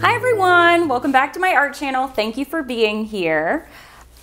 Hi everyone, welcome back to my art channel. Thank you for being here.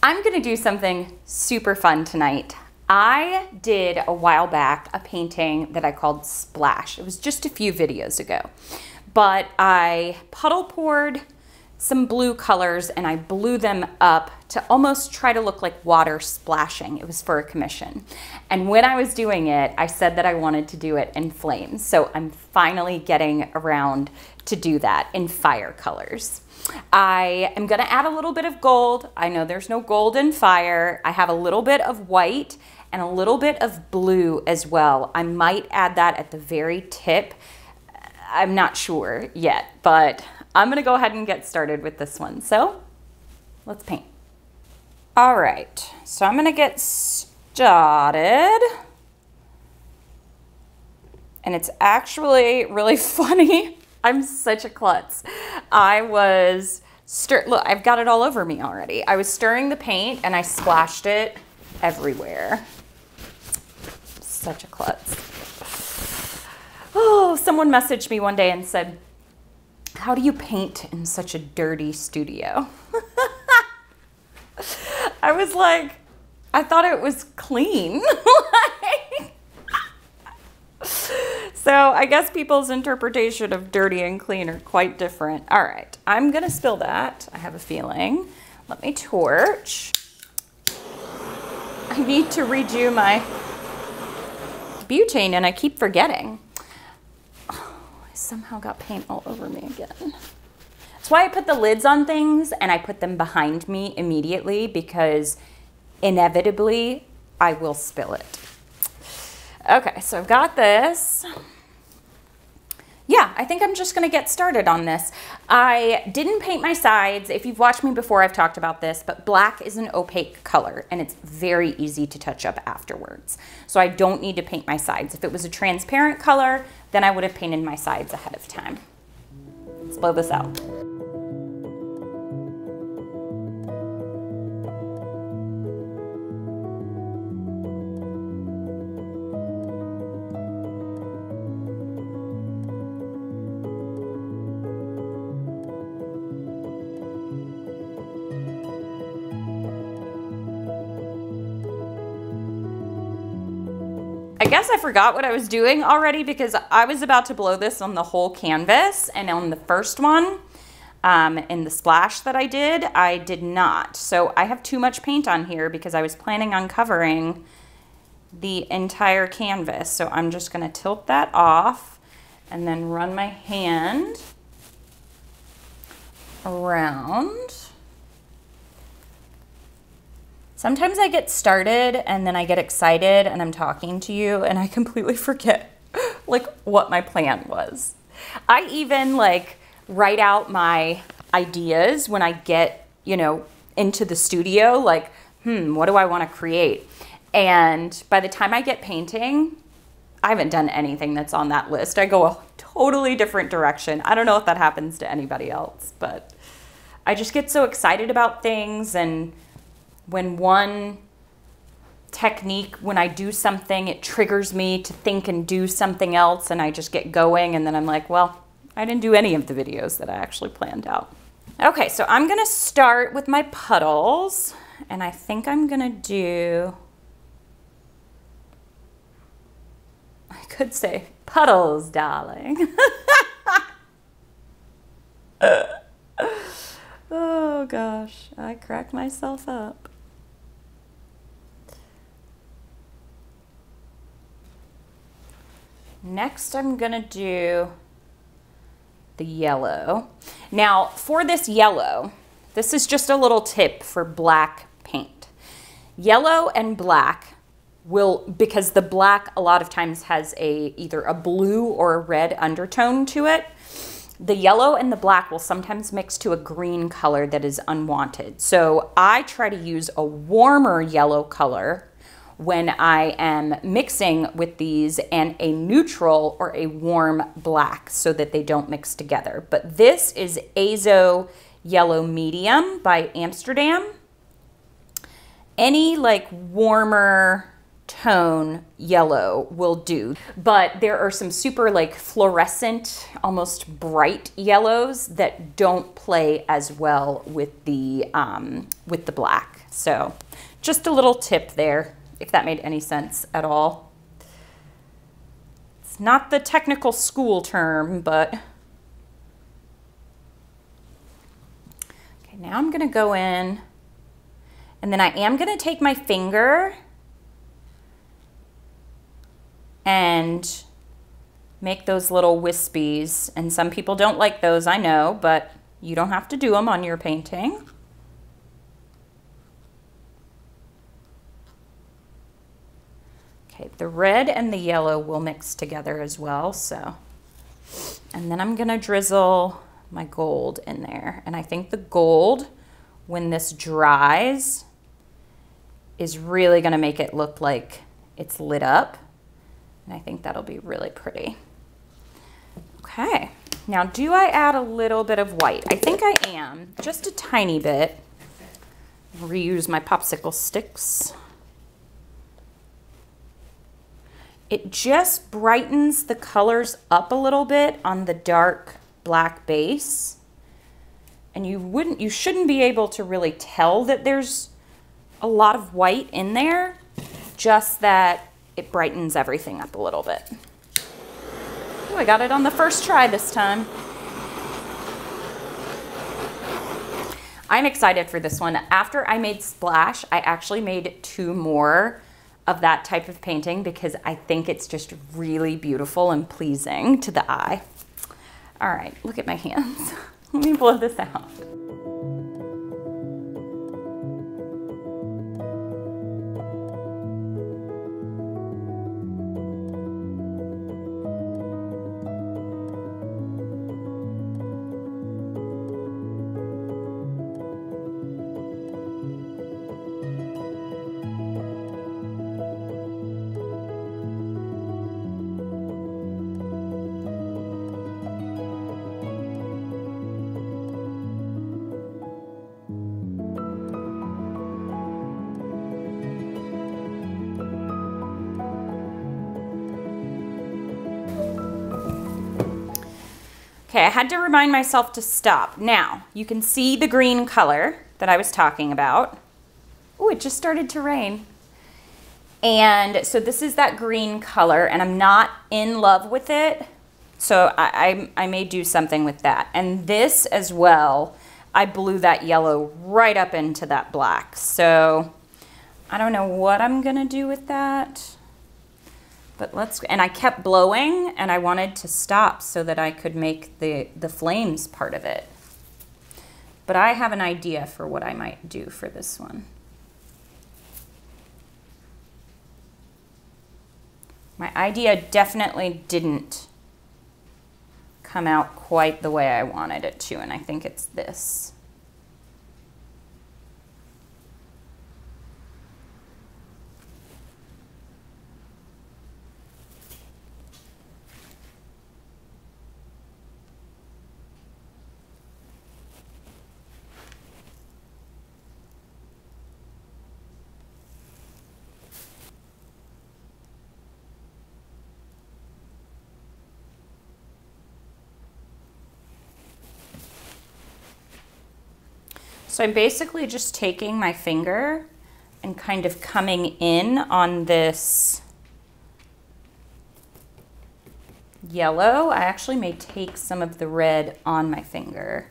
I'm gonna do something super fun tonight. I did a while back a painting that I called Splash. It was just a few videos ago, but I puddle poured some blue colors and I blew them up to almost try to look like water splashing. It was for a commission. And when I was doing it, I said that I wanted to do it in flames. So I'm finally getting around to do that in fire colors. I am gonna add a little bit of gold. I know there's no gold in fire. I have a little bit of white and a little bit of blue as well. I might add that at the very tip. I'm not sure yet, but I'm gonna go ahead and get started with this one. So let's paint. All right, so I'm gonna get started. And it's actually really funny. I'm such a klutz. Look, I've got it all over me already. I was stirring the paint and I splashed it everywhere. Such a klutz. Oh, someone messaged me one day and said, how do you paint in such a dirty studio? I was like, I thought it was clean. So I guess people's interpretation of dirty and clean are quite different. All right, I'm gonna spill that, I have a feeling. Let me torch. I need to redo my butane and I keep forgetting. Somehow got paint all over me again. That's why I put the lids on things and I put them behind me immediately because inevitably I will spill it. Okay, so I've got this. Yeah, I think I'm just gonna get started on this. I didn't paint my sides. If you've watched me before, I've talked about this, but black is an opaque color and it's very easy to touch up afterwards. So I don't need to paint my sides. If it was a transparent color, then I would have painted my sides ahead of time. Let's blow this out. I guess I forgot what I was doing already because I was about to blow this on the whole canvas, and on the first one, in the splash that I did not. So I have too much paint on here because I was planning on covering the entire canvas. So I'm just gonna tilt that off and then run my hand around. Sometimes I get started and then I get excited and I'm talking to you and I completely forget like what my plan was. I even like write out my ideas when I get, you know, into the studio, like, what do I want to create? And by the time I get painting, I haven't done anything that's on that list. I go a totally different direction. I don't know if that happens to anybody else, but I just get so excited about things, and when one technique, when I do something, it triggers me to think and do something else, and I just get going, and then I'm like, well, I didn't do any of the videos that I actually planned out. Okay, so I'm gonna start with my puddles, and I think I'm gonna do, I could say puddles, darling. Oh gosh, I cracked myself up. Next, I'm gonna do the yellow. Now, for this yellow, this is just a little tip for black paint. Yellow and black will, because the black a lot of times has either a blue or a red undertone to it, the yellow and the black will sometimes mix to a green color that is unwanted. So I try to use a warmer yellow color when I am mixing with these, and a neutral or a warm black so that they don't mix together. But this is Azo Yellow Medium by Amsterdam. Any like warmer tone yellow will do. But there are some super like fluorescent, almost bright yellows that don't play as well with the black. So just a little tip there, if that made any sense at all. It's not the technical school term, but okay, now I'm gonna go in, and then I am gonna take my finger and make those little wispies. And some people don't like those, I know, but you don't have to do them on your painting. Okay, the red and the yellow will mix together as well, so. And then I'm gonna drizzle my gold in there. And I think the gold, when this dries, is really gonna make it look like it's lit up. And I think that'll be really pretty. Okay, now do I add a little bit of white? I think I am, just a tiny bit. Reuse my popsicle sticks. It just brightens the colors up a little bit on the dark black base. And you shouldn't be able to really tell that there's a lot of white in there, just that it brightens everything up a little bit. Oh, I got it on the first try this time. I'm excited for this one. After I made Splash, I actually made 2 more of that type of painting because I think it's just really beautiful and pleasing to the eye. All right, look at my hands. Let me blow this out. Okay, I had to remind myself to stop. Now, you can see the green color that I was talking about. Oh, it just started to rain. And so this is that green color, and I'm not in love with it. So I may do something with that. And this as well, I blew that yellow right up into that black. So I don't know what I'm gonna do with that. But and I kept blowing, and I wanted to stop so that I could make the flames part of it. But I have an idea for what I might do for this one. My idea definitely didn't come out quite the way I wanted it to, and I think it's this. So I'm basically just taking my finger and kind of coming in on this yellow. I actually may take some of the red on my finger.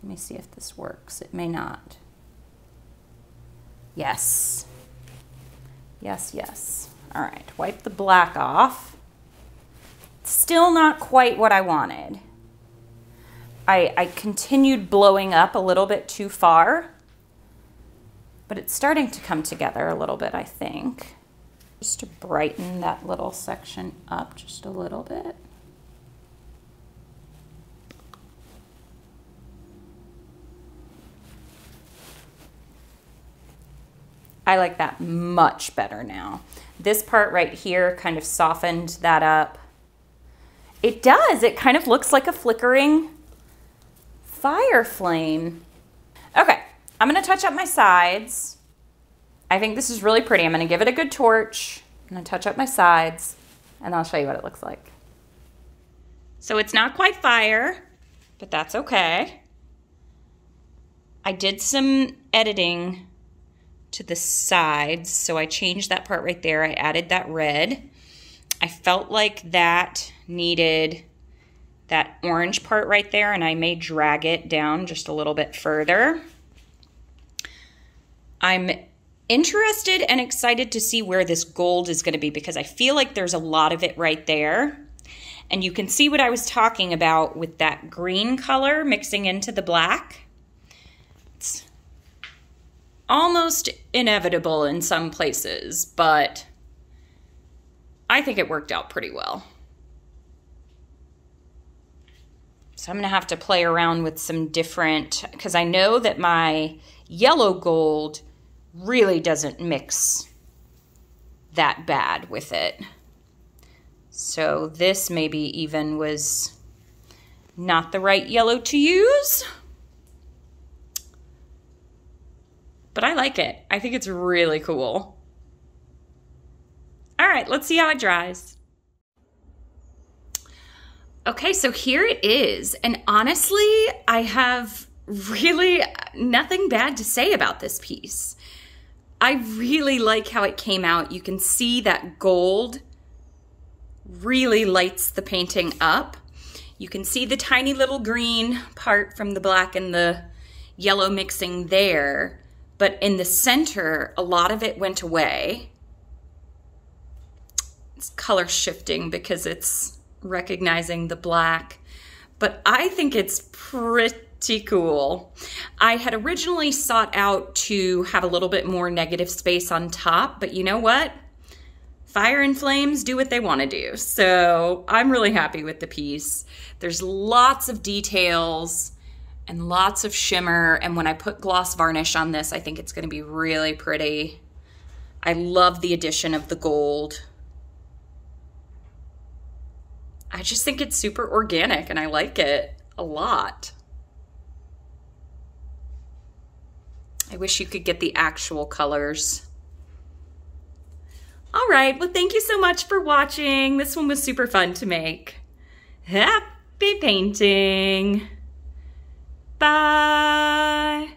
Let me see if this works. It may not. Yes. Yes, yes. All right, wipe the black off. Still not quite what I wanted. I continued blowing up a little bit too far, but it's starting to come together a little bit, I think. Just to brighten that little section up just a little bit. I like that much better now. This part right here kind of softened that up. It does, it kind of looks like a flickering fire flame. Okay, I'm gonna touch up my sides. I think this is really pretty. I'm gonna give it a good torch. I'm gonna touch up my sides and I'll show you what it looks like. So it's not quite fire, but that's okay. I did some editing to the sides, so I changed that part right there. I added that red. I felt like that needed that orange part right there, and I may drag it down just a little bit further. I'm interested and excited to see where this gold is going to be because I feel like there's a lot of it right there. And you can see what I was talking about with that green color mixing into the black. It's almost inevitable in some places, but I think it worked out pretty well. So I'm gonna have to play around with some different, because I know that my yellow gold really doesn't mix that bad with it. So this maybe even was not the right yellow to use. But I like it. I think it's really cool. All right, let's see how it dries. Okay, so here it is. And honestly, I have really nothing bad to say about this piece. I really like how it came out. You can see that gold really lights the painting up. You can see the tiny little green part from the black and the yellow mixing there. But in the center, a lot of it went away. It's color shifting because it's recognizing the black. But I think it's pretty cool. I had originally sought out to have a little bit more negative space on top, but you know what? Fire and flames do what they want to do. So I'm really happy with the piece. There's lots of details and lots of shimmer. And when I put gloss varnish on this, I think it's going to be really pretty. I love the addition of the gold. I just think it's super organic and I like it a lot. I wish you could get the actual colors. All right, well, thank you so much for watching. This one was super fun to make. Happy painting. Bye.